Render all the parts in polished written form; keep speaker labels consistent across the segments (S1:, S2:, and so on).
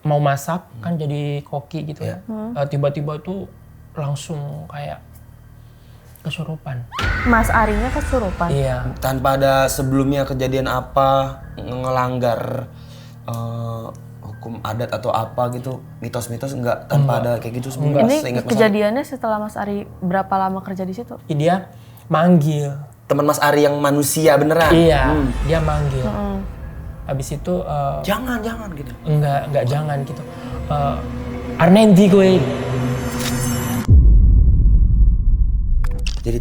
S1: mau masak kan jadi koki gitu ya. Tiba-tiba tuh langsung kayak kesurupan.
S2: Mas Arinya kesurupan?
S1: Iya.
S3: Tanpa ada sebelumnya kejadian apa ngelanggar hukum adat atau apa gitu, mitos-mitos enggak, tanpa ada kayak gitu sebelumnya.
S2: Ini kejadiannya setelah Mas Ari berapa lama kerja di situ?
S1: Dia manggil.
S3: Teman Mas Ari yang manusia beneran?
S1: Iya, dia manggil. Habis itu
S3: Jangan gitu.
S1: enggak jangan gitu. Arnendi gue.
S3: Jadi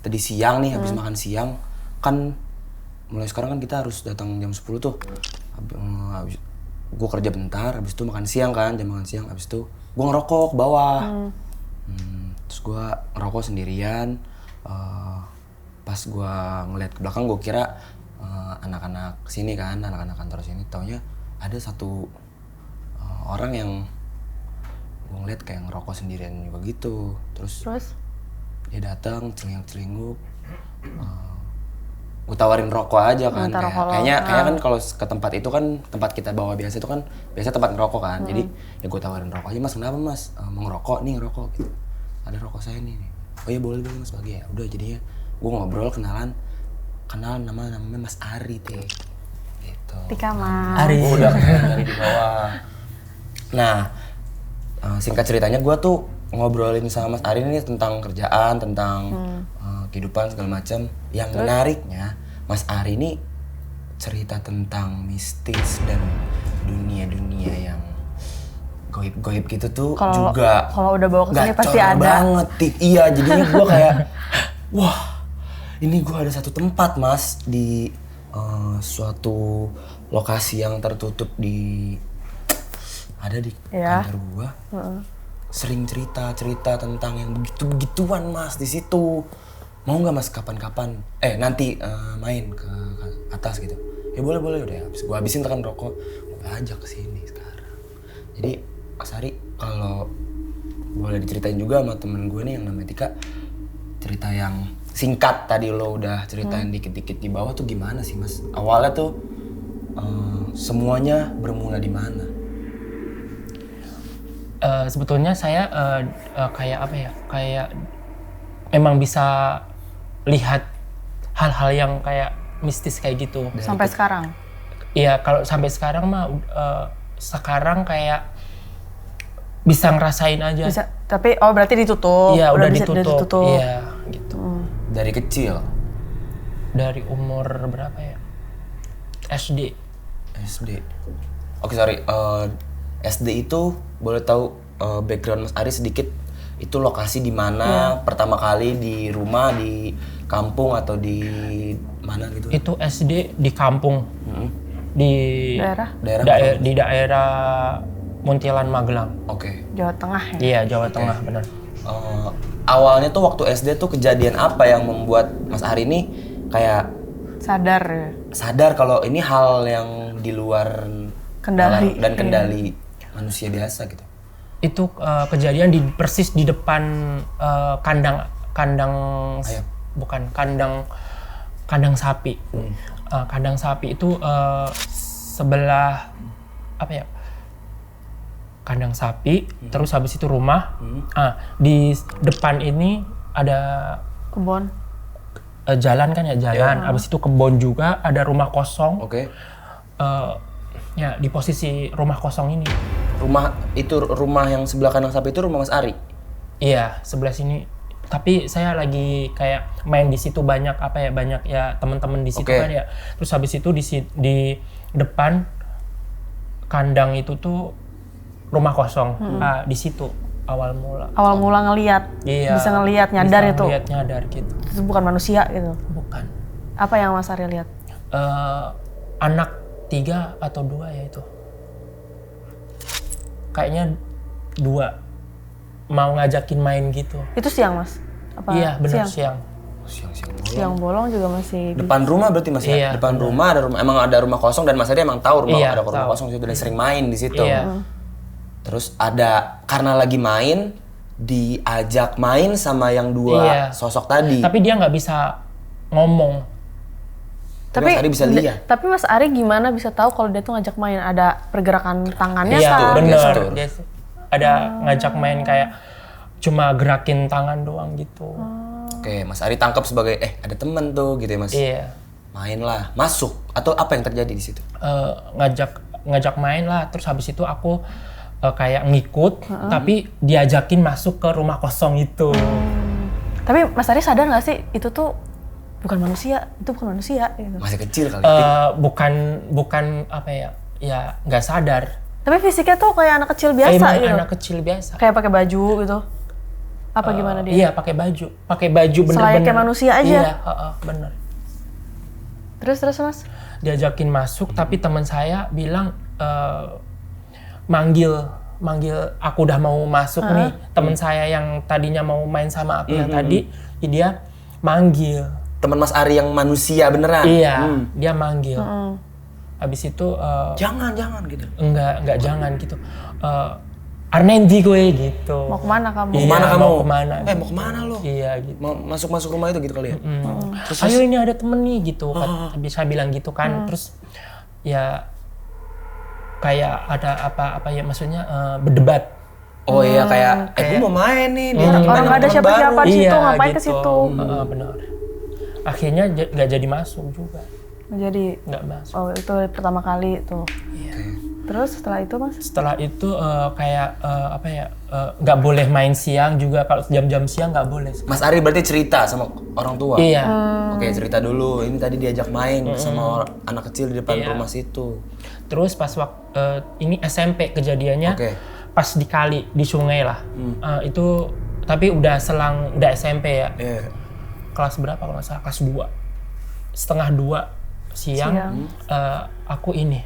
S3: tadi siang nih habis makan siang kan, mulai sekarang kan kita harus datang jam 10 tuh. Habis gue kerja bentar, habis itu makan siang kan, jam makan siang, habis itu gue ngerokok ke bawah. Terus gue ngerokok sendirian. Pas gue ngeliat ke belakang, gue kira anak-anak sini kan, anak-anak kantor sini, taunya ada satu orang yang gue ngeliat kayak ngerokok sendirian juga gitu. Terus? Dia datang celingak-celinguk. Gue tawarin rokok aja kan, kayaknya kan kalau ke tempat itu kan, tempat kita bawa biasa itu kan biasa tempat ngerokok kan. Jadi ya gue tawarin rokok aja, Mas kenapa Mas? Mau ngerokok nih, ngerokok gitu. Ada rokok saya nih. Oh iya boleh Mas, bagi ya. Udah jadinya gue ngobrol, kenalan namanya Mas Ari teh. Gitu.
S2: Di kamar.
S1: Ari.
S3: Udah dari di bawah. Nah, singkat ceritanya gue tuh ngobrolin sama Mas Ari ini tentang kerjaan, tentang kehidupan segala macam. Yang menariknya, Mas Ari ini cerita tentang mistis dan dunia-dunia yang goib-goib gitu tuh juga.
S2: Kalau udah bawa ke sini pasti
S3: gacor
S2: ada.
S3: Banget, iya. Jadinya gue kayak, wah, ini gue ada satu tempat Mas di suatu lokasi yang tertutup ada di kantor gue. Sering cerita tentang yang begitu-begituan Mas di situ. Mau nggak Mas kapan-kapan? Nanti main ke atas gitu. Ya boleh udah. Habis gue habisin tekan rokok, gue ajak ke sini sekarang. Jadi Mas Ari, kalau boleh diceritain juga sama temen gue nih yang namanya Tika, cerita yang singkat tadi lo udah ceritain dikit-dikit di bawah tuh gimana sih Mas? Awalnya tuh semuanya bermula di mana?
S1: Sebetulnya saya kayak apa ya, kayak emang bisa lihat hal-hal yang kayak mistis kayak gitu.
S2: Sampai sekarang?
S1: Iya, kalau sampai sekarang mah sekarang kayak bisa ngerasain aja.
S2: Bisa, tapi berarti ditutup?
S1: Iya, udah ditutup. Iya, gitu.
S3: Dari kecil?
S1: Dari umur berapa ya? SD. Oke, sorry. SD itu boleh tahu background Mas Ari sedikit, itu lokasi di mana pertama kali, di rumah, di kampung atau di mana gitu? Itu SD di kampung. Di daerah Muntilan Magelang.
S3: Oke.
S2: Jawa Tengah ya?
S1: Iya, Jawa Tengah, benar.
S3: Awalnya tuh waktu SD tuh kejadian apa yang membuat Mas Ari ini kayak sadar kalau ini hal yang di luar
S2: kendali
S3: dan kendali manusia biasa gitu?
S1: Itu kejadian persis di depan kandang
S3: ayam.
S1: Bukan kandang sapi. Kandang sapi itu sebelah apa ya? Kandang sapi, terus habis itu rumah. Di depan ini ada
S2: kebun.
S1: Jalan kan ya, jalan. Habis itu kebun juga, ada rumah kosong.
S3: Oke.
S1: Ya, di posisi rumah kosong ini.
S3: Rumah yang sebelah kandang sapi itu rumah Mas Ari?
S1: Iya, sebelah sini. Tapi saya lagi kayak main di situ banyak ya teman-teman di situ kan ya. Terus habis itu di depan kandang itu tuh rumah kosong. Di situ awal mula
S2: ngelihat.
S1: Iya,
S2: bisa ngelihat, nyadar
S1: bisa
S2: itu.
S1: Nyadar gitu.
S2: Itu bukan manusia gitu.
S1: Bukan.
S2: Apa yang Mas Ari lihat?
S1: Anak 3 atau 2 ya itu. Kayaknya 2 mau ngajakin main gitu.
S2: Itu siang Mas?
S1: Iya, benar siang.
S2: Siang bolong juga masih.
S3: Depan rumah berarti Mas ya?
S1: Iya,
S3: depan rumah emang ada rumah kosong dan Mas Ari emang tahu ada rumah
S1: tahu.
S3: kosong, sudah sering main di situ.
S1: Iya.
S3: Terus karena lagi main, diajak main sama yang 2 sosok tadi.
S1: Tapi dia nggak bisa ngomong.
S3: Tapi Mas Ari bisa lihat.
S2: Tapi Mas Ari gimana bisa tahu kalau dia tuh ngajak main? Ada pergerakan tangannya
S1: Iya,
S2: kah?
S1: bener.
S3: Gestur.
S1: Dia ada ngajak main kayak cuma gerakin tangan doang gitu.
S3: Oke, Mas Ari tangkap sebagai ada temen tuh gitu ya Mas.
S1: Iya.
S3: Main lah, masuk atau apa yang terjadi di situ?
S1: Ngajak main lah, terus habis itu aku kayak ngikut, tapi diajakin masuk ke rumah kosong itu.
S2: Tapi Mas Ari sadar nggak sih itu tuh bukan manusia, itu bukan manusia gitu.
S3: Masih kecil kali.
S1: Bukan apa ya nggak sadar.
S2: Tapi fisiknya tuh kayak anak kecil biasa
S1: Emang
S2: gitu.
S1: anak kecil biasa.
S2: Kayak pakai baju gitu. Apa gimana dia?
S1: Iya, pakai baju bener-bener.
S2: Selayaknya manusia aja.
S1: Iya, bener.
S2: Terus Mas?
S1: Diajakin masuk, tapi teman saya bilang manggil aku udah mau masuk nih. Teman saya yang tadinya mau main sama aku yang tadi, dia manggil.
S3: Teman Mas Ari yang manusia beneran?
S1: Iya, dia manggil. Habis itu
S3: Jangan gitu.
S1: enggak jangan gitu. Arnendi gue gitu.
S2: Mau kemana kamu?
S3: Mau kemana kamu?
S1: Mau kemana?
S3: Mau kemana lo?
S1: Iya gitu.
S3: Mau masuk rumah itu gitu kali ya?
S1: Terus, ayo ini ada temen nih gitu. Bisa bilang gitu kan. Terus ya kayak ada apa ya maksudnya berdebat.
S3: Oh iya kayak gue mau main nih.
S2: Orang nggak ada siapa-siapa di situ, ngapain ke situ?
S1: Benar. Akhirnya nggak jadi masuk juga.
S2: Jadi
S1: Nggak masuk.
S2: oh itu pertama kali tuh.
S1: Iya.
S2: Terus setelah itu Mas?
S1: Setelah itu kayak nggak boleh main siang juga, kalau jam-jam siang nggak boleh.
S3: Mas Ari berarti cerita sama orang tua?
S1: Iya.
S3: Oke, cerita dulu. Ini tadi diajak main sama anak kecil di depan rumah situ.
S1: Terus pas waktu ini SMP kejadiannya,
S3: Oke.
S1: pas di kali, di sungai lah. Itu tapi udah SMP ya.
S3: Iya.
S1: Kelas berapa kalau nggak salah? Kelas 2. Setengah 2 siang. Aku ini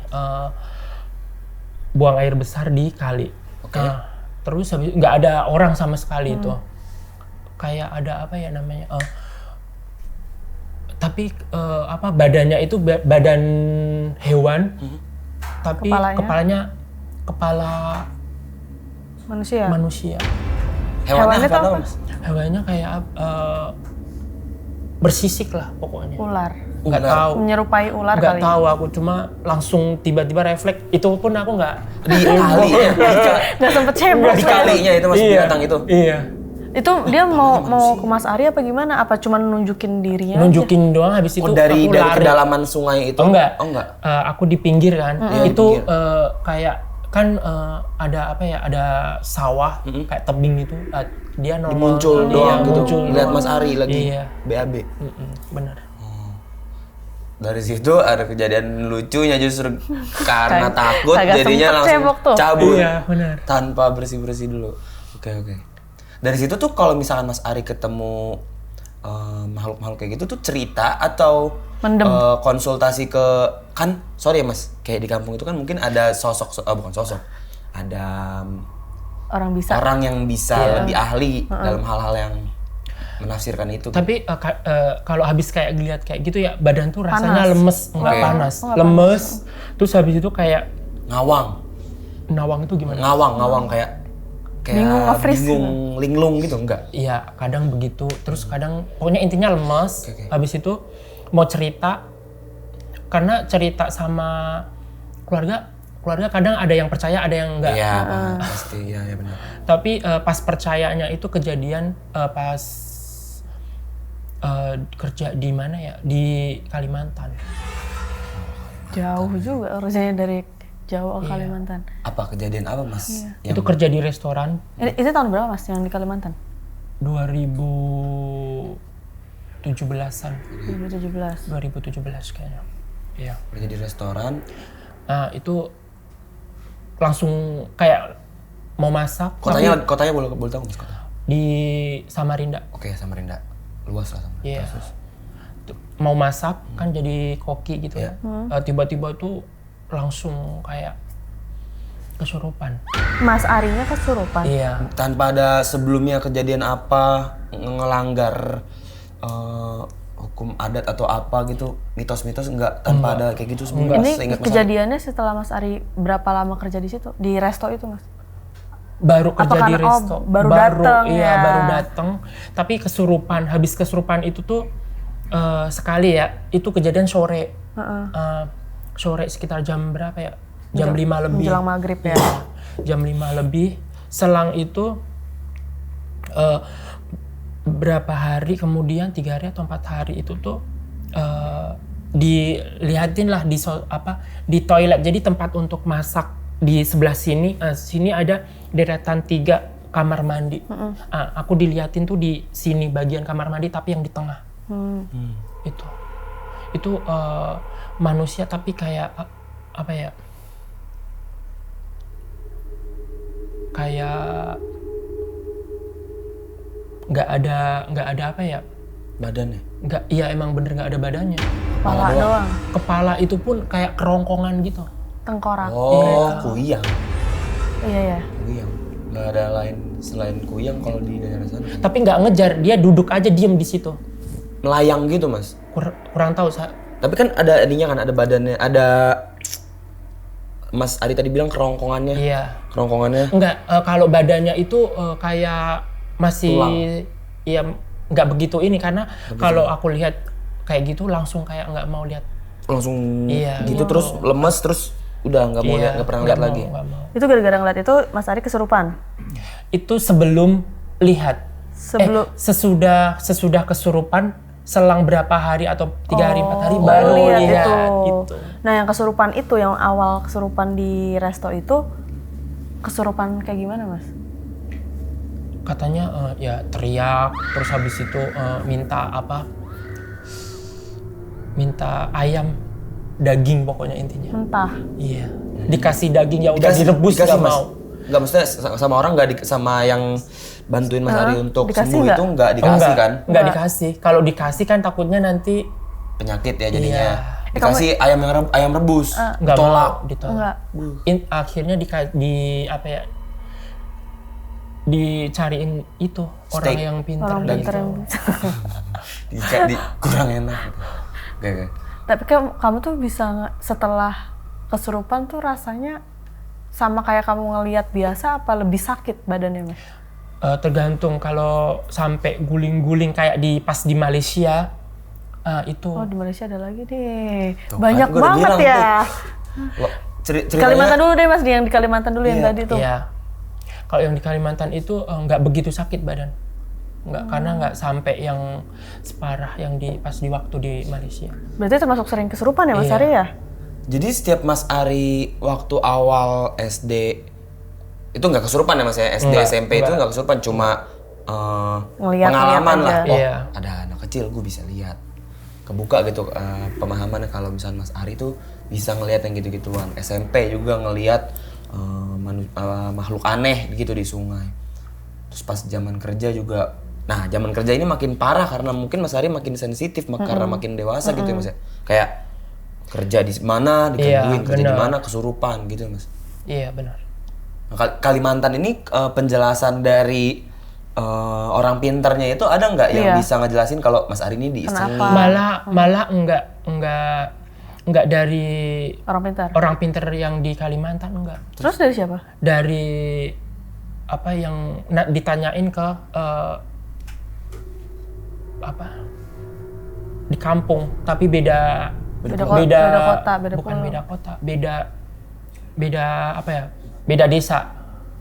S1: buang air besar di kali.
S3: Oke.
S1: Terus habis nggak ada orang sama sekali itu. Kayak ada apa ya namanya? Tapi badannya itu badan hewan. Tapi kepalanya kepala manusia.
S3: Hewannya
S2: tuh
S3: apa?
S2: apa?
S1: Hewannya kayak bersisik lah pokoknya.
S2: Ular.
S1: Nggak tahu.
S2: Menyerupai ular
S1: Nggak
S2: kali.
S1: tahu, aku cuma langsung tiba-tiba refleks. Itu pun aku nggak
S3: Di kalinya.
S2: Nggak sempet cebok.
S3: Di kalinya itu Mas binatang itu.
S1: Iya.
S2: Itu dia mau ke Mas Ari apa gimana? Apa cuma nunjukin dirinya?
S1: Nunjukin doang, habis itu
S3: Dari
S1: aku lari.
S3: kedalaman sungai itu?
S1: Oh enggak.
S3: Oh enggak.
S1: Aku di pinggir kan.
S3: Iya,
S1: Itu
S3: di
S1: kayak kan ada apa ya? Ada sawah kayak tebing itu. Dia normal.
S3: Muncul doang gitu.
S1: muncul
S3: Lihat
S1: doang.
S3: Mas Ari lagi.
S1: Iya.
S3: BAB.
S1: Bener.
S3: Dari situ ada kejadian lucunya justru karena takut
S2: kagak
S3: jadinya
S2: sempet
S3: langsung
S2: cebok tuh.
S3: cabut.
S1: Iya, benar.
S3: Tanpa bersih-bersih dulu. Oke. Dari situ tuh kalau misalkan Mas Ari ketemu makhluk-makhluk kayak gitu tuh cerita atau konsultasi ke sorry ya Mas, kayak di kampung itu kan mungkin ada bukan sosok. Ada orang yang bisa lebih ahli dalam hal-hal yang menafsirkan itu.
S1: Tapi kalau habis kayak ngeliat kayak gitu ya, badan tuh rasanya lemes, nggak
S3: Oke.
S1: panas. Lemes, terus habis itu kayak nawang itu gimana?
S3: Ngawang kayak
S2: Bingung, nge-freeze
S3: linglung gitu enggak?
S1: Iya, kadang begitu. Terus kadang pokoknya intinya lemes.
S3: Oke.
S1: Habis itu mau cerita, karena cerita sama keluarga kadang ada yang percaya, ada yang enggak.
S3: Iya, pasti ya benar.
S1: Tapi pas percayanya itu kejadian pas kerja di mana ya? Di Kalimantan.
S2: Jauh juga harusnya dari Jawa ke Kalimantan.
S3: Apa kejadian apa Mas?
S1: Itu kerja di restoran
S2: Itu tahun berapa Mas yang di Kalimantan?
S1: 2017-an.
S2: 2017.
S1: Kayaknya. Iya.
S3: Kerja di restoran.
S1: Nah, itu langsung kayak mau masak.
S3: Kotanya boleh tahu Mas kota?
S1: Di Samarinda.
S3: Oke, Samarinda. Luas lah Samarinda.
S1: Iya. Mau masak kan jadi koki gitu ya. Tiba-tiba tuh langsung kayak kesurupan.
S2: Mas Arinya kesurupan?
S1: Iya.
S3: Tanpa ada sebelumnya kejadian apa ngelanggar hukum adat atau apa gitu, mitos-mitos enggak, tanpa ada kayak gitu sebelumnya.
S2: Ini
S3: Seingat Mas
S2: kejadiannya setelah Mas Ari berapa lama kerja di situ? Di resto itu Mas?
S1: Baru kerja
S2: Apa
S1: di
S2: karena-
S1: resto.
S2: baru dateng
S1: Iya,
S2: ya?
S1: baru datang. Tapi kesurupan, habis kesurupan itu tuh sekali ya, itu kejadian sore.
S4: sore sekitar jam berapa ya? Jam 5 lebih.
S2: Menjelang maghrib ya.
S4: Jam 5 lebih. Selang itu berapa hari kemudian, 3 hari atau 4 hari itu tuh dilihatin lah di toilet. Jadi tempat untuk masak di sebelah sini, sini ada deretan 3 kamar mandi. Aku diliatin tuh di sini bagian kamar mandi tapi yang di tengah. Itu manusia tapi kayak apa ya? Kayak nggak ada apa ya?
S3: Badannya?
S4: Nggak, iya emang bener nggak ada badannya.
S2: Kepala doang.
S4: Kepala itu pun kayak kerongkongan gitu.
S2: Tengkorak.
S3: Oh, kuyang.
S2: Iya.
S3: Kuyang. Nggak ada lain selain kuyang kalau di daerah sana.
S4: Tapi nggak ngejar, dia duduk aja diem di situ.
S3: Melayang gitu, Mas.
S4: Kurang tahu
S3: Tapi kan ada ininya kan, ada badannya, ada Mas Ari tadi bilang kerongkongannya.
S4: Iya.
S3: Kerongkongannya.
S4: Enggak, kalau badannya itu kayak masih
S3: tulang.
S4: Iya nggak begitu ini karena kalau aku lihat kayak gitu langsung kayak nggak mau lihat.
S3: Langsung
S4: Iya,
S3: gitu terus lemes terus udah nggak mau lihat, nggak pernah lihat lagi.
S4: Nggak mau.
S2: Itu gara-gara ngeliat itu Mas Ari kesurupan?
S4: Itu sebelum lihat.
S2: Sebelum
S4: Sesudah kesurupan selang berapa hari atau 3 hari 4 hari baru
S2: lihat
S4: lihat
S2: itu. Nah yang kesurupan itu, yang awal kesurupan di resto itu kesurupan kayak gimana Mas?
S4: Katanya ya teriak terus habis itu minta ayam daging pokoknya intinya.
S2: Entah.
S4: Iya. Dikasih daging yang udah direbus
S3: dikasih,
S4: nggak
S3: Mas.
S4: mau.
S3: Nggak, maksudnya sama orang sama yang bantuin Mas Ari untuk
S2: dikasih
S3: sembuh
S2: nggak?
S3: itu nggak dikasih kan?
S4: Nggak dikasih. Kalau dikasih kan takutnya nanti
S3: Penyakit ya jadinya.
S4: Iya.
S3: Dikasih ayam rebus.
S4: nggak
S3: Ditolak.
S4: mau ditolak.
S2: Enggak.
S4: Akhirnya dicariin itu orang
S3: Steak.
S4: yang pintar
S2: Orang
S4: gitu.
S2: pintar yang
S3: Kurang enak. Gak.
S2: Tapi kamu tuh bisa setelah kesurupan tuh rasanya sama kayak kamu ngelihat biasa apa lebih sakit badannya Mas?
S4: Tergantung kalau sampai guling-guling kayak pas di Malaysia itu.
S2: Oh di Malaysia ada lagi deh.
S3: Tuh,
S2: Banyak
S3: kan, gua udah
S2: banget
S3: bilang
S2: ya.
S3: Ceritanya
S2: Kalimantan dulu deh Mas, yang di Kalimantan dulu yang tadi tuh.
S4: Iya. Kalau yang di Kalimantan itu nggak begitu sakit badan. Nggak, karena nggak sampai yang separah yang pas di waktu di Malaysia.
S2: Berarti termasuk sering kesurupan ya Mas
S4: Iya.
S2: Ari ya?
S3: Jadi setiap Mas Ari waktu awal SD itu nggak kesurupan ya Mas ya? SD
S4: Enggak,
S3: SMP itu nggak kesurupan, cuma
S2: Ngeliat
S3: pengalaman
S2: aja.
S3: lah. Oh,
S4: Iya.
S3: ada anak kecil gue bisa lihat. Kebuka gitu pemahamannya kalau misalnya Mas Ari tuh bisa ngelihat yang gitu-gituan. SMP juga ngelihat makhluk aneh gitu di sungai. Terus pas zaman kerja juga. Nah, zaman kerja ini makin parah karena mungkin Mas Ari makin sensitif karena makin dewasa gitu ya Mas ya. Kayak kerja di mana, digangguin, kerja di
S4: benar.
S3: mana, kesurupan gitu ya Mas.
S4: Iya benar.
S3: Nah, Kalimantan ini penjelasan dari orang pinternya itu ada nggak yang
S2: Iya.
S3: bisa ngejelasin kalau Mas Ari ini diisengin?
S4: Malah enggak dari
S2: Orang pintar.
S4: orang pinter yang di Kalimantan enggak.
S2: Terus dari siapa?
S4: Dari apa yang ditanyain ke di kampung tapi beda
S2: Beda kota, beda
S4: bukan
S2: pulau.
S4: beda kota, beda apa ya? Beda desa.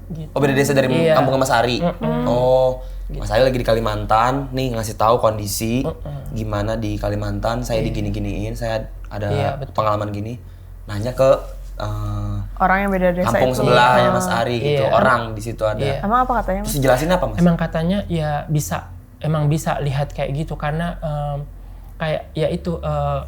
S4: Gitu.
S3: Oh, beda desa dari
S4: Iya.
S3: kampung Mas Ari. Oh, Mas Ari lagi di Kalimantan, nih ngasih tahu kondisi gimana di Kalimantan. Saya digini-giniin, saya ada
S4: Iya, betul.
S3: pengalaman gini. Nanya ke
S2: Orang yang beda desa
S3: kampung
S2: itu.
S3: sebelahnya Mas Ari gitu.
S4: Iya.
S3: Orang di situ ada.
S4: Iya.
S2: Emang apa katanya Mas?
S3: Terus jelasin apa Mas?
S4: Emang katanya ya emang bisa lihat kayak gitu karena kayak ya itu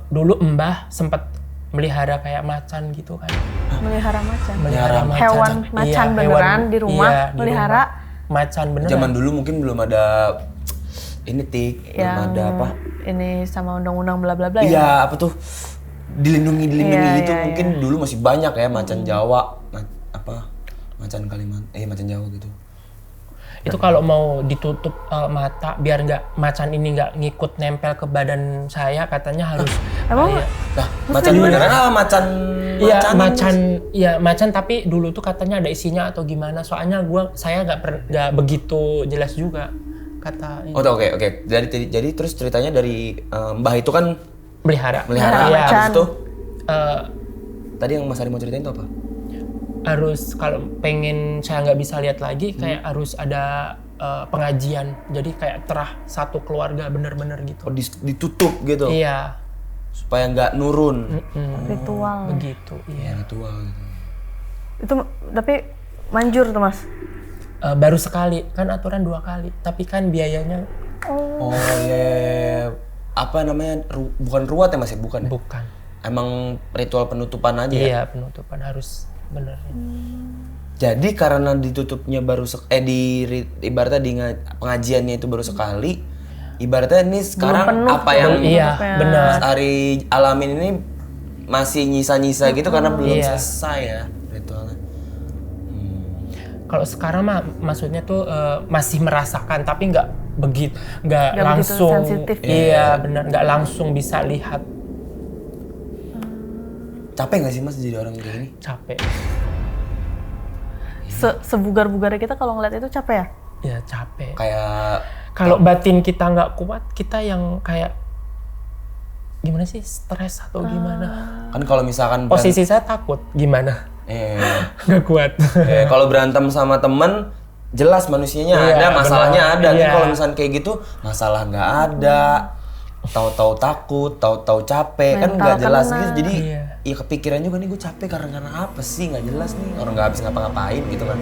S4: dulu Mbah sempat melihara kayak macan gitu kan.
S2: Melihara macan.
S3: Melihara
S2: Hewan macan beneran di rumah,
S4: iya, di
S2: melihara.
S4: rumah. Macan beneran.
S3: Zaman dulu mungkin belum ada ini belum
S2: Yang
S3: ada apa?
S2: ini sama undang-undang bla bla bla ya.
S3: Iya, apa tuh? Dilindungi
S2: Iya,
S3: gitu
S2: iya,
S3: mungkin dulu masih banyak ya macan Jawa, macan Kalimantan, macan Jawa gitu.
S4: Itu kalau mau ditutup mata biar macan ini nggak ngikut nempel ke badan saya katanya harus.
S2: Emang?
S3: Nah, macan beneran apa macan?
S4: Iya macan, ya macan tapi dulu tuh katanya ada isinya atau gimana. Soalnya saya nggak begitu jelas juga kata.
S3: Oh, oke. Jadi terus ceritanya dari Mbah itu kan
S4: Melihara.
S3: Melihara.
S4: Iya.
S3: Habis itu
S4: Eh,
S3: tadi yang Mas Ari mau ceritain itu apa?
S4: harus kalau pengen saya nggak bisa lihat lagi kayak harus ada pengajian. Jadi kayak terah satu keluarga bener-bener gitu.
S3: Oh, ditutup gitu.
S4: Iya.
S3: Supaya nggak nurun.
S2: Ritual.
S4: Begitu. Iya.
S3: Ritual gitu.
S2: Itu tapi manjur tuh Mas.
S4: Baru sekali kan aturan 2 kali. Tapi kan biayanya
S3: Oh iya. Apa namanya? Bukan ruat ya Mas ya? Bukan ya?
S4: bukan.
S3: Emang ritual penutupan aja ya?
S4: Iya penutupan harus bener.
S3: Jadi karena ditutupnya baru ibaratnya pengajiannya itu baru sekali, ibaratnya ini sekarang
S2: penuh
S3: apa
S2: tuh.
S3: yang
S4: Iya benar.
S3: Mas Ari alamin ini masih nyisa-nyisa gitu karena belum
S4: Iya.
S3: selesai ya ritualnya.
S4: Kalau sekarang mah maksudnya tuh masih merasakan tapi nggak begitu
S2: Nggak begitu
S4: langsung.
S2: sensitif.
S4: Iya benar nggak langsung bisa lihat.
S3: Capek nggak sih Mas jadi orang kayak gini?
S4: Capek.
S2: Sebugar-bugarnya kita kalau ngeliat itu capek ya?
S4: Ya capek.
S3: Kayak
S4: Kalau batin kita nggak kuat, kita yang kayak gimana sih, stres atau gimana?
S3: kan kalau misalkan
S4: Posisi saya takut, gimana? Nggak kuat.
S3: kalau berantem sama temen jelas manusianya
S4: Iya,
S3: ada, masalahnya
S4: benar.
S3: ada. Tapi
S4: Iya.
S3: kalau misalkan kayak gitu masalah nggak ada. Tahu-tahu takut, tahu-tahu capek, kan
S2: Mental
S3: nggak jelas
S2: kena.
S3: gitu. Jadi
S4: Iya.
S3: ya kepikiran juga nih gue capek karena apa sih, nggak jelas nih, orang nggak habis ngapa-ngapain gitu kan.